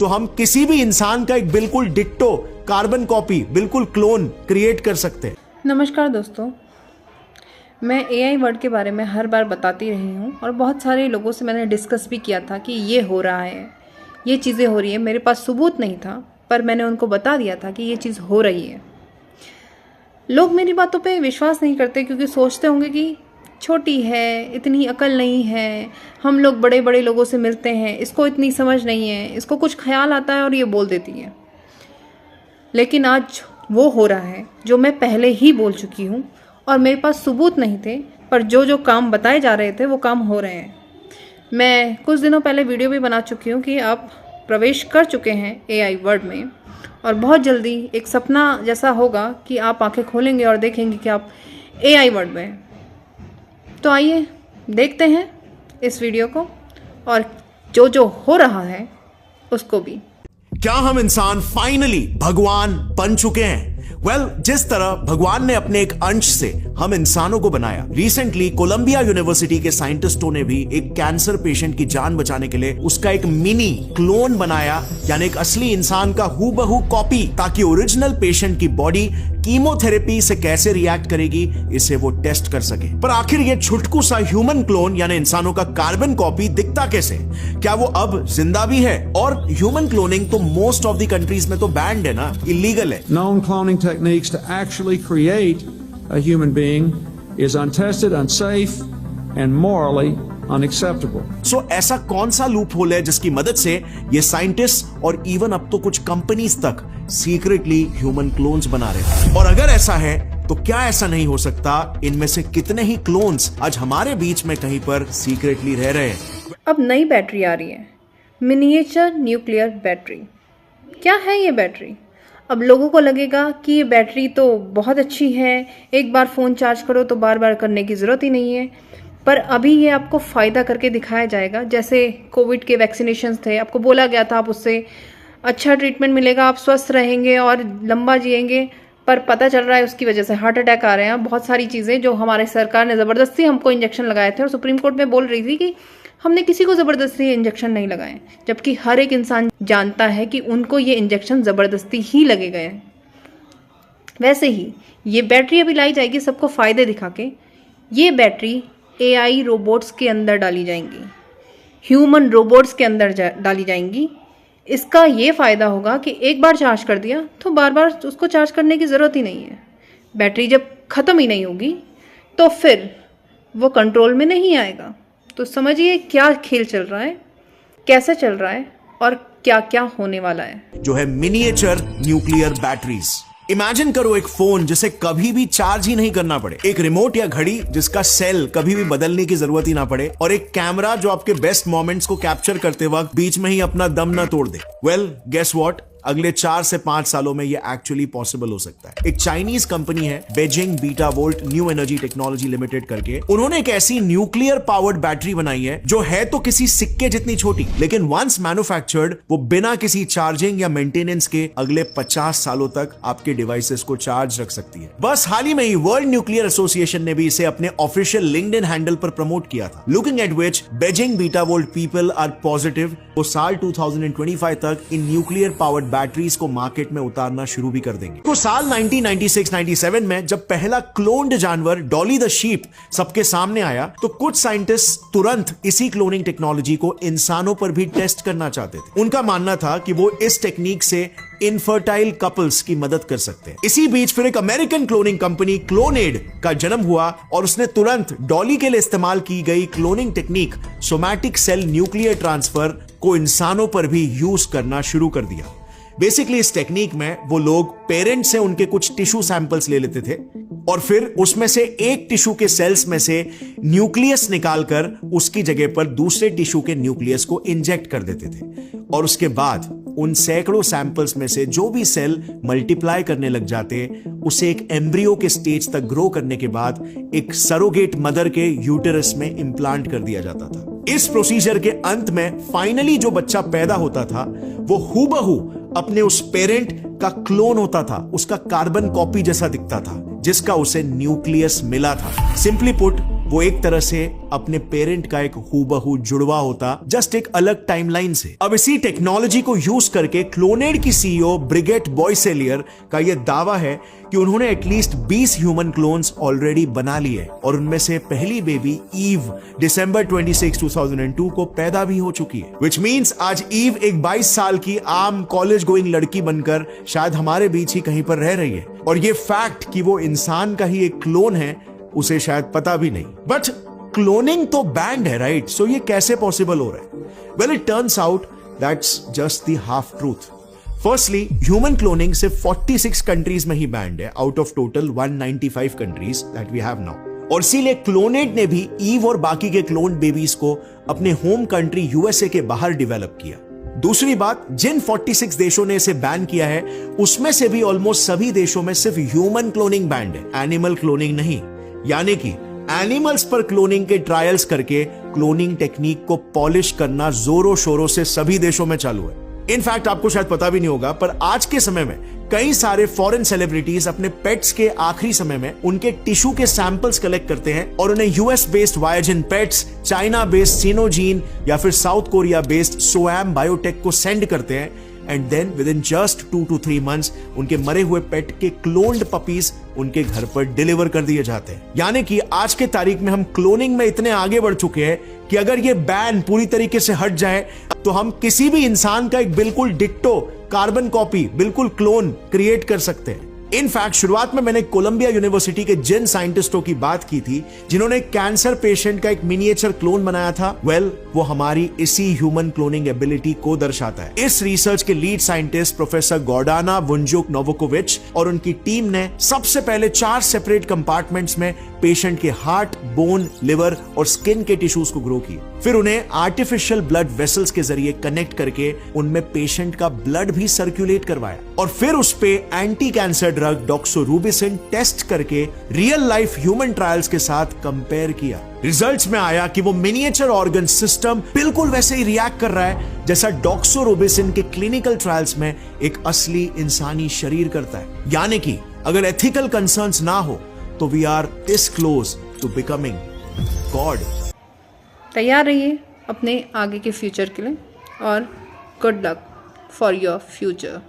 तो हम किसी भी इंसान का एक बिल्कुल डिट्टो कार्बन कॉपी, बिल्कुल क्लोन क्रिएट कर सकते हैं। नमस्कार दोस्तों, मैं एआई वर्ड के बारे में हर बार बताती रही हूँ और बहुत सारे लोगों से मैंने डिस्कस भी किया था कि ये हो रहा है, ये चीज़ें हो रही है। मेरे पास सबूत नहीं था पर मैंने उनको बता दिया था कि ये चीज़ हो रही है। लोग मेरी बातों पे विश्वास नहीं करते क्योंकि सोचते होंगे कि छोटी है, इतनी अकल नहीं है, हम लोग बड़े बड़े लोगों से मिलते हैं, इसको इतनी समझ नहीं है, इसको कुछ ख्याल आता है और ये बोल देती है। लेकिन आज वो हो रहा है जो मैं पहले ही बोल चुकी हूँ और मेरे पास सबूत नहीं थे, पर जो काम बताए जा रहे थे वो काम हो रहे हैं। मैं कुछ दिनों पहले वीडियो भी बना चुकी हूँ कि आप प्रवेश कर चुके हैं एआई वर्ल्ड में और बहुत जल्दी एक सपना जैसा होगा कि आप आंखें खोलेंगे और देखेंगे कि आप एआई वर्ल्ड में हैं। तो आइए देखते हैं इस वीडियो को और जो हो रहा है उसको भी। क्या हम इंसान फाइनली भगवान बन चुके हैं? जिस तरह भगवान ने अपने एक अंश से हम इंसानों को बनाया, रिसेंटली कोलंबिया यूनिवर्सिटी के साइंटिस्टों ने भी एक कैंसर पेशेंट की जान बचाने के लिए उसका एक मिनी क्लोन बनाया, यानी एक असली इंसान का हूबहू कॉपी, ताकि ओरिजिनल पेशेंट की बॉडी कीमोथेरेपी से कैसे रिएक्ट करेगी इसे वो टेस्ट कर सके। पर आखिर ये छुटकू सा ह्यूमन क्लोन यानी इंसानों का कार्बन कॉपी दिखता कैसे? क्या वो अब जिंदा भी है? और ह्यूमन क्लोनिंग तो मोस्ट ऑफ द कंट्रीज में तो बैंड है ना, इलीगल है। Known cloning techniques to actually create a human being is untested, unsafe, and morally unacceptable. So, ऐसा कौन सा लूप होल है जिसकी मदद से ये साइंटिस्ट और इवन अब तो कुछ कंपनीज तक सीक्रेटली ह्यूमन क्लोन्स बना रहे हैं? और अगर ऐसा है तो क्या ऐसा नहीं हो सकता इनमें से कितने ही क्लोन्स आज हमारे बीच में कहीं पर सीक्रेटली रह रहे हैं? अब नई बैटरी आ रही है, मिनिएचर न्यूक्लियर बैटरी। क्या है ये बैटरी? अब लोगों को लगेगा कि ये बैटरी तो बहुत अच्छी है, एक बार फ़ोन चार्ज करो तो बार बार करने की ज़रूरत ही नहीं है। पर अभी ये आपको फ़ायदा करके दिखाया जाएगा। जैसे कोविड के वैक्सीनेशंस थे, आपको बोला गया था आप उससे अच्छा ट्रीटमेंट मिलेगा, आप स्वस्थ रहेंगे और लंबा जिएंगे, पर पता चल रहा है उसकी वजह से हार्ट अटैक आ रहे हैं। बहुत सारी चीज़ें जो हमारे सरकार ने ज़बरदस्ती हमको इंजेक्शन लगाए थे और सुप्रीम कोर्ट में बोल रही थी कि हमने किसी को ज़बरदस्ती इंजेक्शन नहीं लगाए, जबकि हर एक इंसान जानता है कि उनको ये इंजेक्शन ज़बरदस्ती ही लगे गए हैं। वैसे ही ये बैटरी अभी लाई जाएगी सबको फ़ायदे दिखा के। ये बैटरी एआई रोबोट्स के अंदर डाली जाएंगी, ह्यूमन रोबोट्स के अंदर डाली जाएंगी। इसका ये फ़ायदा होगा कि एक बार चार्ज कर दिया तो बार बार उसको चार्ज करने की ज़रूरत ही नहीं है। बैटरी जब ख़त्म ही नहीं होगी तो फिर वो कंट्रोल में नहीं आएगा। तो समझिए क्या खेल चल रहा है, कैसे चल रहा है और क्या क्या होने वाला है। जो है मिनिएचर न्यूक्लियर बैटरीज। इमेजिन करो एक फोन जिसे कभी भी चार्ज ही नहीं करना पड़े, एक रिमोट या घड़ी जिसका सेल कभी भी बदलने की जरूरत ही ना पड़े, और एक कैमरा जो आपके बेस्ट मोमेंट्स को कैप्चर करते वक्त बीच में ही अपना दम ना तोड़ दे। गेस व्हाट, अगले 4 से 5 सालों में ये एक्चुअली पॉसिबल हो सकता है। एक चाइनीज कंपनी है Beijing beta volt new energy technology limited करके, उन्होंने एक ऐसी न्यूक्लियर पावर्ड बैटरी बनाई है जो है तो किसी सिक्के जितनी छोटी, लेकिन वंस मैन्युफैक्चर्ड वो बिना किसी चार्जिंग या मेंटेनेंस के अगले 50 सालों तक आपके डिवाइसेस को चार्ज रख सकती है। बस हाल ही में ही वर्ल्ड न्यूक्लियर एसोसिएशन ने भी इसे अपने ऑफिशियल लिंक्डइन हैंडल पर प्रमोट किया था। Looking at which Beijing Betavolt people are positive, वो साल 2025 तक इन न्यूक्लियर पावर्ड बैटरीज को मार्केट में उतारना शुरू भी कर देंगे। तो साल 1996-97 में जब पहला क्लोन्ड जानवर डॉली द शीप सबके सामने आया तो कुछ साइंटिस्ट तुरंत इसी क्लोनिंग टेक्नोलॉजी को इंसानों पर भी टेस्ट करना चाहते थे। उनका मानना था कि वो इस टेक्निक से इनफर्टाइल कपल्स की मदद कर सकते हैं। इसी बीच फिर एक अमेरिकन क्लोनिंग कंपनी क्लोनेड का जन्म हुआ और उसने तुरंत डॉली के लिए इस्तेमाल की गई cloning technique somatic cell nuclear transfer को इंसानों पर भी यूज करना शुरू कर दिया। बेसिकली इस टेक्निक में वो लोग पेरेंट से उनके कुछ टिश्यू सैंपल्स ले लेते थे और फिर उसमें से एक टिश्यू के सेल्स में से न्यूक्लियस निकालकर उसकी जगह पर दूसरे टिश्यू के न्यूक्लियस को इंजेक्ट कर देते थे और उसके बाद उन सैकड़ों सैंपल्स में से जो भी सेल मल्टीप्लाई करने लग जाते उसे एक एम्ब्रियो के स्टेज तक ग्रो करने के बाद एक सरोगेट मदर के यूटेरस में इंप्लांट कर दिया जाता था। इस प्रोसीजर के अंत में फाइनली जो बच्चा पैदा होता था वो हूबहू अपने उस पेरेंट का क्लोन होता था, उसका कार्बन कॉपी जैसा दिखता था जिसका उसे न्यूक्लियस मिला था। सिंपली पुट वो एक तरह से अपने पेरेंट का एक हूबहू जुड़वा होता, जस्ट एक अलग टाइमलाइन से। अब इसी टेक्नोलॉजी को यूज करके क्लोनेड की सीईओ ब्रिगेट बॉयसेलियर का यह दावा है कि उन्होंने एटलीस्ट 20 ह्यूमन क्लोन्स ऑलरेडी बना लिए और उनमें से पहली बेबी ईव दिसंबर 26, 2002 को पैदा भी हो चुकी है। विच मीन्स आज ईव एक 22 साल की आम कॉलेज गोइंग लड़की बनकर शायद हमारे बीच ही कहीं पर रह रही है, और ये फैक्ट कि वो इंसान का ही एक क्लोन है उसे शायद पता भी नहीं। बट क्लोनिंग तो बैंड है, राइट? सो ये कैसे पॉसिबल हो रहा है? Well, it turns out that's just the half truth. Firstly, human cloning सिर्फ 46 कंट्रीज में ही बैंड है out of total 195 countries that we have now. और इसीलिए क्लोनेड ने भी ईव और बाकी के क्लोन बेबीज को अपने होम कंट्री यूएसए के बाहर डेवलप किया। दूसरी बात, जिन 46 देशों ने इसे बैन किया है उसमें से भी ऑलमोस्ट सभी देशों में सिर्फ ह्यूमन क्लोनिंग बैंड है, एनिमल क्लोनिंग नहीं। यानी कि एनिमल्स पर क्लोनिंग के ट्रायल्स करके क्लोनिंग टेक्निक को पॉलिश करना जोरों शोरों से सभी देशों में चालू है। इनफैक्ट आपको शायद पता भी नहीं होगा, पर आज के समय में कई सारे फॉरेन सेलिब्रिटीज अपने पेट्स के आखिरी समय में उनके टिश्यू के सैंपल्स कलेक्ट करते हैं और उन्हें US based ViaGen Pets, China based Sinogene या फिर South Korea based Sooam Biotech को सेंड करते हैं, and then within just 2 to 3 months उनके मरे हुए पेट के क्लोन्ड पपीज उनके घर पर डिलीवर कर दिए जाते हैं। यानी कि आज के तारीख में हम क्लोनिंग में इतने आगे बढ़ चुके हैं कि अगर ये बैन पूरी तरीके से हट जाए तो हम किसी भी इंसान का एक बिल्कुल डिट्टो कार्बन कॉपी, बिल्कुल क्लोन क्रिएट कर सकते हैं। इनफैक्ट शुरुआत में मैंने कोलंबिया यूनिवर्सिटी के जिन साइंटिस्टों की बात की थी जिन्होंने कैंसर पेशेंट का एक मिनिएचर क्लोन बनाया था, वो हमारी इसी ह्यूमन क्लोनिंग एबिलिटी को दर्शाता है। इस रिसर्च के लीड साइंटिस्ट प्रोफेसर गॉर्डाना वुंजुक नोवोकोविच और उनकी टीम ने सबसे पहले 4 सेपरेट कंपार्टमेंट्स में पेशेंट के हार्ट, बोन, लिवर और स्किन के टिश्यूज को ग्रो किए। फिर उन्हें आर्टिफिशियल ब्लड वेसल्स के जरिए कनेक्ट करके उनमें पेशेंट का ब्लड भी सर्कुलेट करवाया और फिर उस पे anti cancer drug doxorubicin test करके रियल लाइफ ह्यूमन ट्रायल्स के साथ कंपेयर किया। रिजल्ट्स में आया कि वो मिनिएचर ऑर्गन सिस्टम बिल्कुल वैसे ही रिएक्ट कर रहा है जैसा डॉक्सोरूबिसिन के क्लिनिकल ट्रायल्स में एक असली इंसानी शरीर करता है। यानी कि अगर एथिकल कंसर्न्स ना हो तो we are this close to becoming God. तैयार रहिए अपने आगे के फ्यूचर के लिए और good luck for your future.